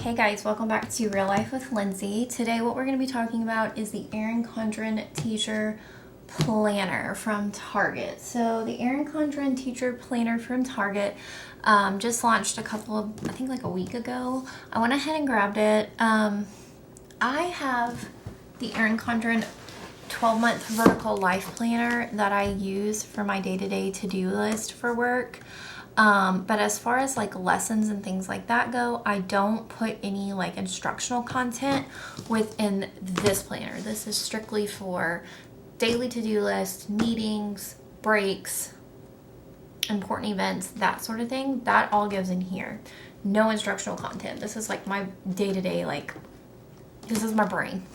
Hey guys, welcome back to Real Life with Lindsay. Today what we're going to be talking about is the Erin Condren Teacher Planner from Target. So the Erin Condren Teacher Planner from Target just launched I think like a week ago. I went ahead and grabbed it. I have the Erin Condren 12-month vertical life planner that I use for my day-to-day to-do list for work. But as far as like lessons and things like that go, I don't put any like instructional content within this planner. This is strictly for daily to-do list, meetings, breaks, important events, that sort of thing. That all goes in here. No instructional content. This is like my day-to-day, like, this is my brain.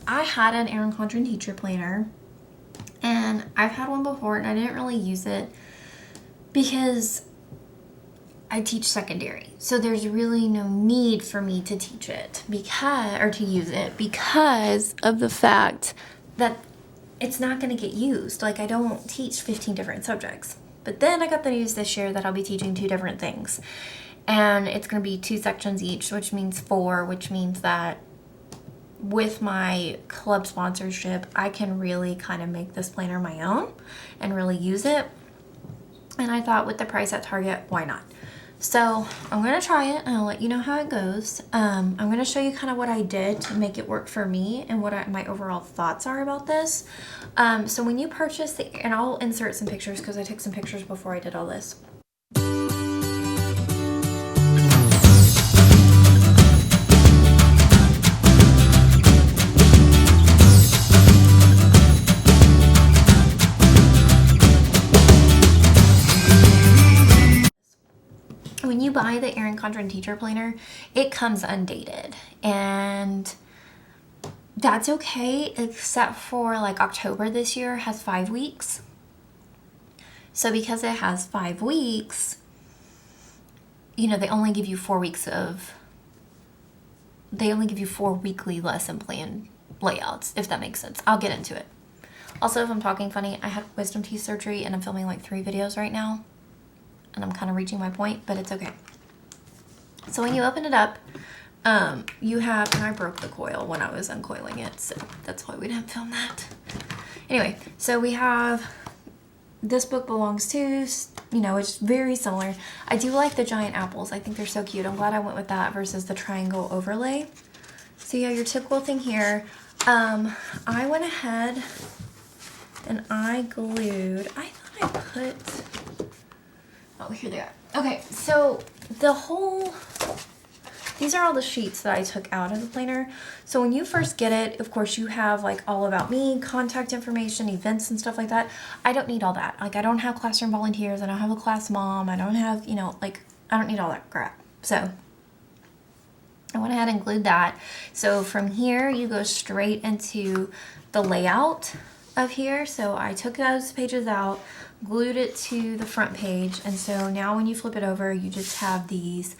I had an Erin Condren teacher planner. And I've had one before and I didn't really use it because I teach secondary. So there's really no need for me to teach it to use it because of the fact that it's not going to get used. Like, I don't teach 15 different subjects. But then I got the news this year that I'll be teaching 2 different things. And it's going to be 2 sections each, which means 4, which means that with my club sponsorship, I can really kind of make this planner my own and really use it. And I thought with the price at Target, why not? So I'm going to try it and I'll let you know how it goes. I'm going to show you kind of what I did to make it work for me and what my overall thoughts are about this. So when you purchase and I'll insert some pictures because I took some pictures before I did all this. When you buy the Erin Condren Teacher Planner, it comes undated, and that's okay, except for like October this year has 5 weeks. So because it has 5 weeks, you know, they only give you 4 weekly lesson plan layouts, if that makes sense. I'll get into it. Also, if I'm talking funny, I had wisdom teeth surgery and I'm filming like 3 videos right now. And I'm kind of reaching my point, but it's okay. So when you open it up, you have, and I broke the coil when I was uncoiling it, so that's why we didn't film that. Anyway, so we have, this book belongs to, you know, it's very similar. I do like the giant apples. I think they're so cute. I'm glad I went with that versus the triangle overlay. So yeah, your typical thing here. I went ahead and I glued, I thought I put, oh, here they are. Okay, so these are all the sheets that I took out of the planner. So when you first get it, of course, you have like all about me, contact information, events and stuff like that. I don't need all that. Like, I don't have classroom volunteers. I don't have a class mom. I don't have, you know, like, I don't need all that crap. So I went ahead and glued that. So from here, you go straight into the layout of here. So I took those pages out, glued it to the front page, and so now when you flip it over, you just have these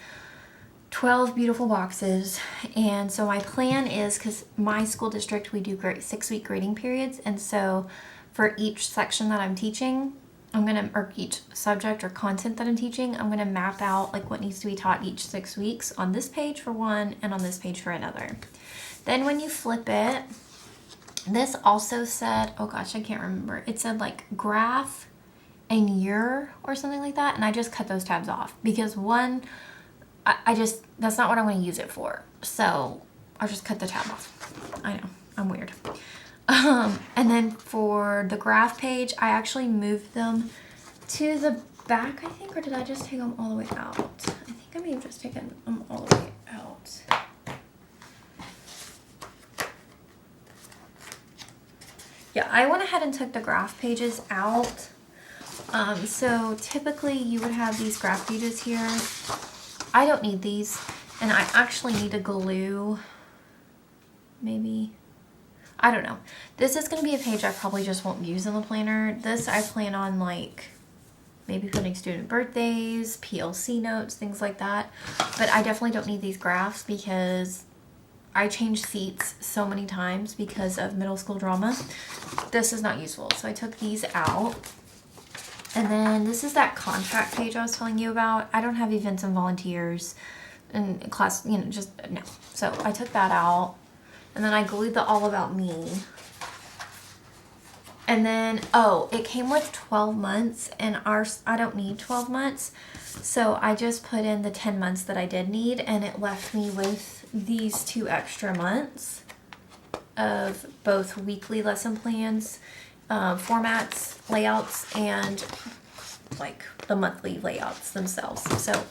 12 beautiful boxes. And so my plan is, because my school district, we do 6-week grading periods, and so for each section that I'm teaching, or each subject or content that I'm teaching, I'm gonna map out like what needs to be taught each 6 weeks on this page for one and on this page for another. Then when you flip it, this also said, oh gosh, I can't remember. It said like graph and year or something like that. And I just cut those tabs off because one, that's not what I want to use it for. So I'll just cut the tab off. I know, I'm weird. And then for the graph page, I actually moved them to the back, I think, or did I just take them all the way out? I think I may have just taken them all the way out. Yeah, I went ahead and took the graph pages out. So typically you would have these graph pages here. I don't need these, and I actually need to glue, maybe, I don't know. This is going to be a page I probably just won't use in the planner. This I plan on like maybe putting student birthdays, PLC notes, things like that. But I definitely don't need these graphs because I changed seats so many times because of middle school drama. This is not useful. So I took these out. And then this is that contact page I was telling you about. I don't have events and volunteers and class, you know, just no. So I took that out, and then I glued the all about me. And then, oh, it came with 12 months, and ours, I don't need 12 months. So I just put in the 10 months that I did need, and it left me with these 2 extra months of both weekly lesson plans, formats, layouts, and like the monthly layouts themselves. So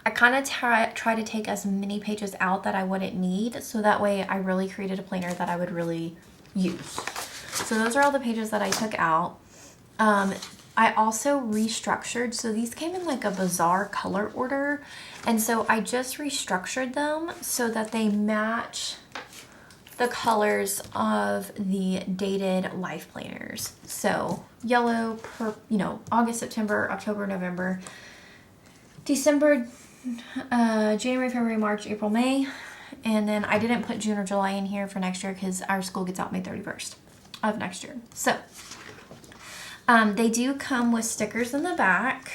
I kind of try to take as many pages out that I wouldn't need, so that way I really created a planner that I would really use. So those are all the pages that I took out. I also restructured, so these came in like a bizarre color order, and so I just restructured them so that they match the colors of the dated life planners. So yellow, you know, August, September, October, November, December, January, February, March, April, May. And then I didn't put June or July in here for next year because our school gets out May 31st of next year. So they do come with stickers in the back,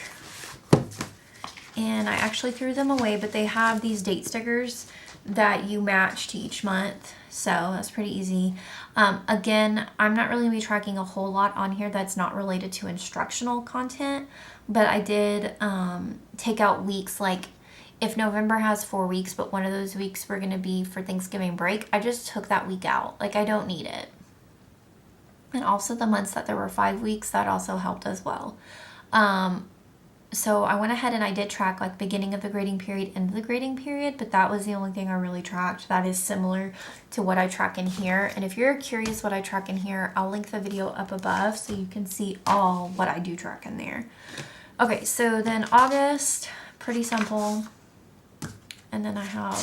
and I actually threw them away, but they have these date stickers that you match to each month. So that's pretty easy. Again, I'm not really going to be tracking a whole lot on here that's not related to instructional content, but I did take out weeks. Like if November has 4 weeks, but one of those weeks were going to be for Thanksgiving break, I just took that week out. Like I don't need it. And also the months that there were 5 weeks, that also helped as well. So I went ahead and I did track like beginning of the grading period, end of the grading period, but that was the only thing I really tracked. That is similar to what I track in here. And if you're curious what I track in here, I'll link the video up above so you can see all what I do track in there. Okay, so then August, pretty simple. And then I have,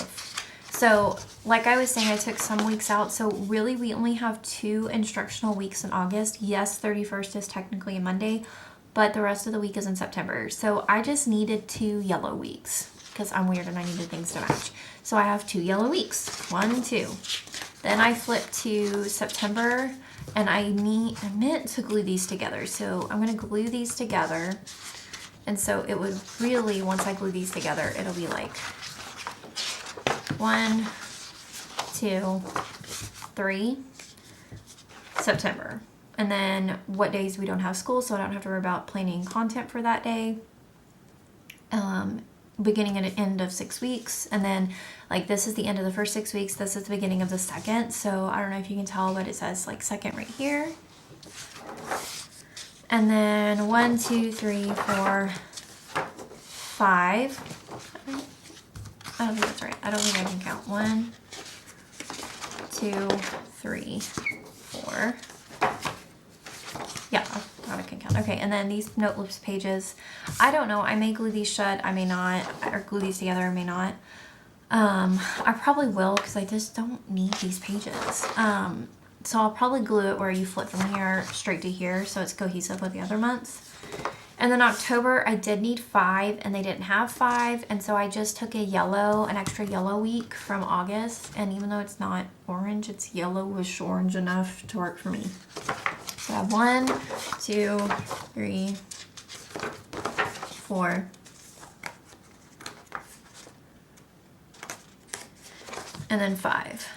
so like I was saying, I took some weeks out. So really we only have 2 instructional weeks in August. Yes, 31st is technically a Monday, but the rest of the week is in September. So I just needed 2 yellow weeks because I'm weird and I needed things to match. So I have 2 yellow weeks, 1 and 2. Then I flip to September, and I meant to glue these together. So I'm gonna glue these together. And so it would really, once I glue these together, it'll be like 1, 2, 3, September. And then what days we don't have school, so I don't have to worry about planning content for that day. Beginning and end of 6 weeks. And then like this is the end of the first 6 weeks. This is the beginning of the second. So I don't know if you can tell, but it says like second right here. And then 1, 2, 3, 4, 5. I don't think that's right. I don't think I can count. 1, 2, 3, 4. Yeah, I can count. Okay, and then these note lips pages, I don't know. I may glue these shut. I may not. Or glue these together. I may not. I probably will because I just don't need these pages. So I'll probably glue it where you flip from here straight to here so it's cohesive with the other months. And then October, I did need 5 and they didn't have 5. And so I just took an extra yellow week from August. And even though it's not orange, it's yellowish orange enough to work for me. So I have 1, 2, 3, 4. And then 5.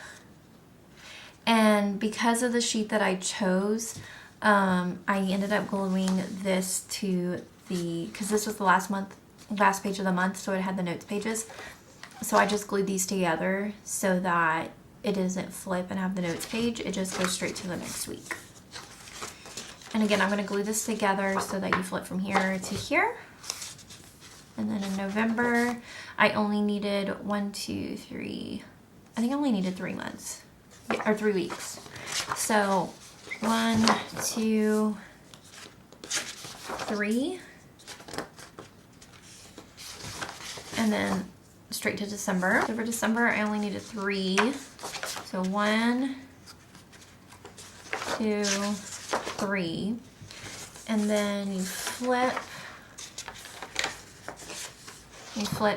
And because of the sheet that I chose, I ended up gluing this to because this was the last page of the month, so it had the notes pages. So I just glued these together so that it doesn't flip and have the notes page. It just goes straight to the next week. And again, I'm going to glue this together so that you flip from here to here. And then in November, I only needed 1, 2, 3. I think I only needed 3 months. Or 3 weeks. So 1, 2, 3. And then straight to December. So for December, I only needed 3. So 1, 2, 3. And then you flip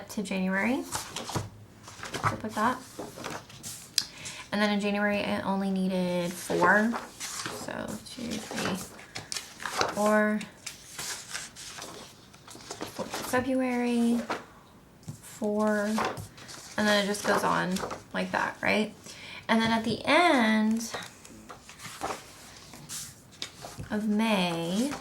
to January. Flip like that. And then in January, I only needed 4. So 2, 3, 4. February 4, and then it just goes on like that, right? And then at the end of May,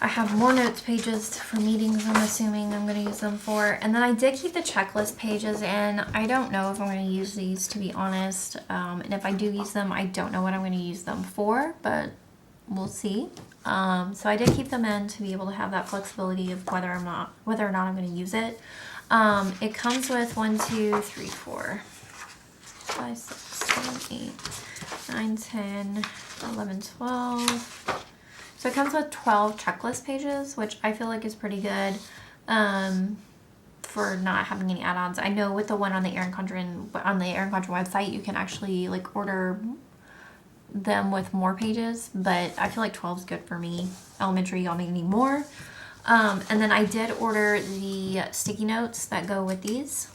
I have more notes pages for meetings I'm assuming I'm going to use them for. And then I did keep the checklist pages in. I don't know if I'm going to use these, to be honest. And if I do use them, I don't know what I'm going to use them for, but we'll see. So I did keep them in to be able to have that flexibility of whether or not I'm going to use it. It comes with 1, 2, 3, 4, 5, 6, 7, 8, 9, 10, 11, 12. So it comes with 12 checklist pages, which I feel like is pretty good for not having any add-ons. I know with the one on the Erin Condren website, you can actually like order them with more pages, but I feel like 12 is good for me. Elementary, y'all may need more. And then I did order the sticky notes that go with these.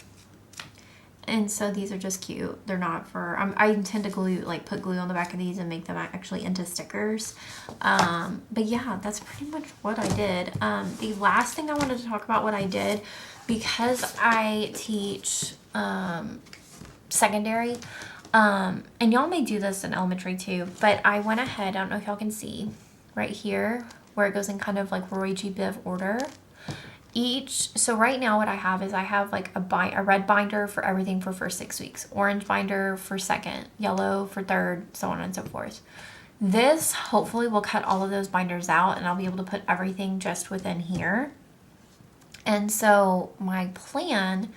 And so these are just cute. They're not for, I intend to put glue on the back of these and make them actually into stickers. But yeah, that's pretty much what I did. The last thing I wanted to talk about what I did, because I teach secondary, and y'all may do this in elementary too, but I went ahead, I don't know if y'all can see right here where it goes in kind of like Roy G. Biv order. So right now what I have is I have like a red binder for everything for first 6 weeks, orange binder for second, yellow for third, so on and so forth. This hopefully will cut all of those binders out and I'll be able to put everything just within here. And so my plan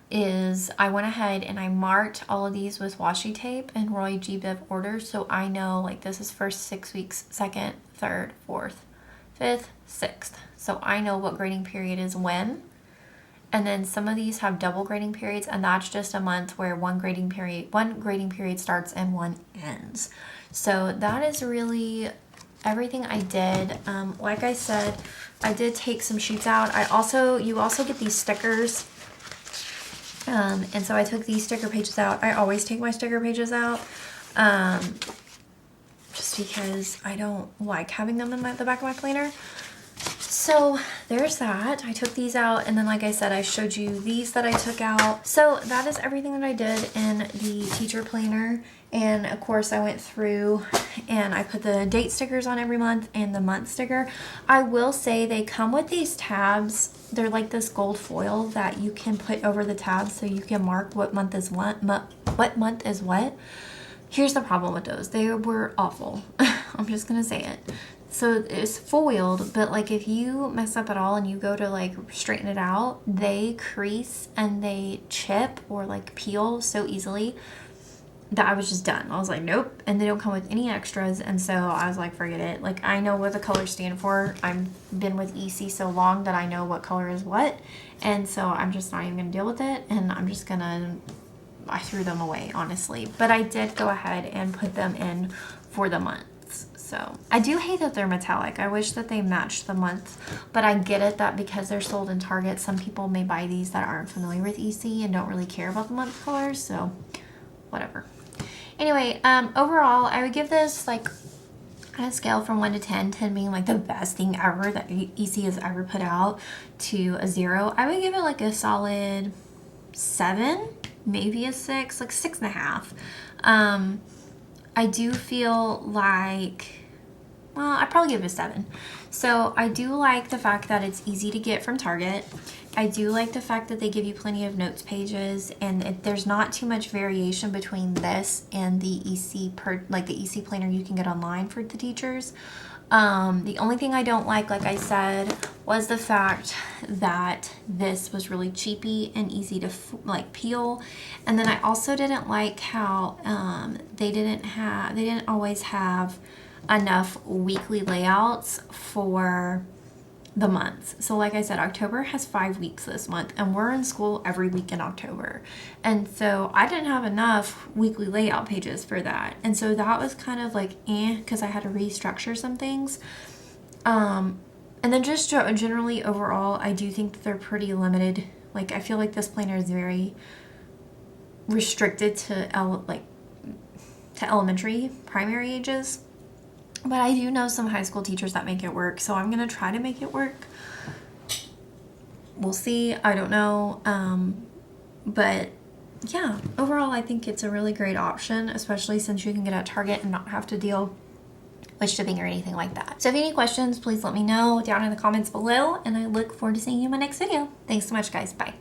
is I went ahead and I marked all of these with washi tape in Roy G. Biv order, so I know like this is first 6 weeks, second, third, fourth, fifth, sixth. So I know what grading period is when. And then some of these have double grading periods, and that's just a month where one grading period starts and one ends. So that is really everything I did. Like I said, I did take some sheets out. You also get these stickers. And so I took these sticker pages out. I always take my sticker pages out. Just because I don't like having them in the back of my planner. So there's that. I took these out, and then like I said, I showed you these that I took out. So that is everything that I did in the teacher planner. And of course I went through and I put the date stickers on every month and the month sticker. I will say they come with these tabs. They're like this gold foil that you can put over the tabs so you can mark what month is what month is what. Here's the problem with those. They were awful. I'm just gonna say it. So it's foiled, but like if you mess up at all and you go to like straighten it out, they crease and they chip or like peel so easily that I was just done. I was like, nope. And they don't come with any extras. And so I was like, forget it. Like I know what the colors stand for. I've been with EC so long that I know what color is what. And so I'm just not even gonna deal with it. And I threw them away, honestly. But I did go ahead and put them in for the months. So I do hate that they're metallic. I wish that they matched the month, but I get it that because they're sold in Target, some people may buy these that aren't familiar with EC and don't really care about the month colors, so whatever. Anyway, overall, I would give this like on a scale from 1 to 10, 10 being like the best thing ever that EC has ever put out, to a 0. I would give it like a solid 7, maybe a 6, like 6.5. I do feel like, well, I'd probably give it a 7. So I do like the fact that it's easy to get from Target. I do like the fact that they give you plenty of notes pages, and there's not too much variation between this and the EC the EC planner you can get online for the teachers. The only thing I don't like I said, was the fact that this was really cheapy and easy to peel. And then I also didn't like how they didn't always have enough weekly layouts for the months. So like I said, October has 5 weeks this month, and we're in school every week in October. And so I didn't have enough weekly layout pages for that. And so that was kind of like, because I had to restructure some things. And then just generally overall, I do think that they're pretty limited. Like I feel like this planner is very restricted to elementary, primary ages. But I do know some high school teachers that make it work, so I'm gonna try to make it work. We'll see. I don't know. But yeah, overall, I think it's a really great option, especially since you can get at Target and not have to deal with shipping or anything like that. So if you have any questions, please let me know down in the comments below, and I look forward to seeing you in my next video. Thanks so much, guys. Bye.